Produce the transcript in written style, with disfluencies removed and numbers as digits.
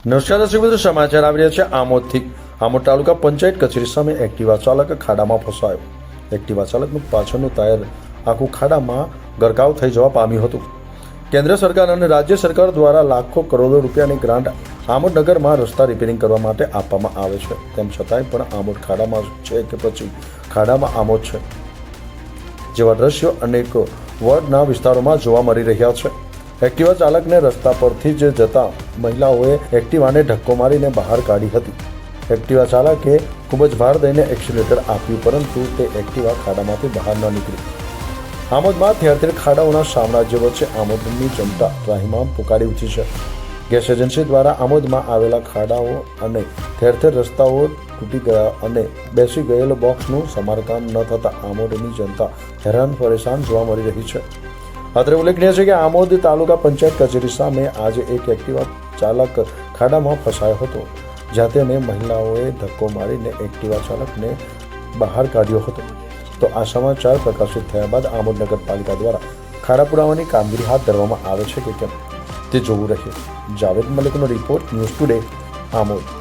નમસ્કાર દર્શક મિત્રો, સમાચાર આવી રહ્યા છે આમોદથી। આમોદ તાલુકા પંચાયત કચેરી સામે એક્ટિવા ચાલક ખાડામાં ફસાયો। એક્ટિવા ચાલકનું પાછળનું ટાયર આખું ખાડામાં ગરકાવ થઈ જવા પામ્યું હતું। કેન્દ્ર સરકાર અને રાજ્ય સરકાર દ્વારા લાખો કરોડો રૂપિયાની ગ્રાન્ટ આમોદ નગરમાં રસ્તા રિપેરિંગ કરવા માટે આપવામાં આવે છે, તેમ છતાંય પણ આમોદ ખાડામાં છે કે પછી ખાડામાં આમોદ છે જેવા દ્રશ્યો અનેક વોર્ડના વિસ્તારોમાં જોવા મળી રહ્યા છે। એક્ટિવા ચાલકને રસ્તા પરથી જ જતા મહિલાઓએ એક્ટિવાને ધક્કો મારીને બહાર કાઢી હતી। એક્ટિવા ચાલકે ખૂબ જ ભાર દઈને એક્સિલેટર આપ્યું, પરંતુ તે એક્ટિવા ખાડામાંથી બહાર ન નીકળી। આમોદમાં ઠેર ઠેર ખાડાઓના સામ્રાજ્ય વચ્ચે આમોદની જનતા ત્રાહિમામ પુકારી ઉઠી છે। ગેસ એજન્સી દ્વારા આમોદમાં આવેલા ખાડાઓ અને ઠેર ઠેર રસ્તાઓ તૂટી ગયા અને બેસી ગયેલ બોક્સનું સમારકામ ન થતાં આમોદની જનતા હેરાન પરેશાન જોવા મળી રહી છે। અત્રે ઉલ્લેખનીય છે કે આમોદ તાલુકા પંચાયત કચેરી સામે આજે એક એક્ટિવા ચાલક ખાડામાં ફસાયો હતો, જ્યાં તેને મહિલાઓએ ધક્કો મારીને એક્ટિવા ચાલકને બહાર કાઢ્યો હતો। તો આ સમાચાર પ્રકાશિત થયા બાદ આમોદ નગરપાલિકા દ્વારા ખાડા પુરાવાની કામગીરી હાથ ધરવામાં આવે છે કે કેમ તે જોવું રહ્યું। જાવેદ મલિકનો રિપોર્ટ, ન્યૂઝ ટુડે, આમોદ।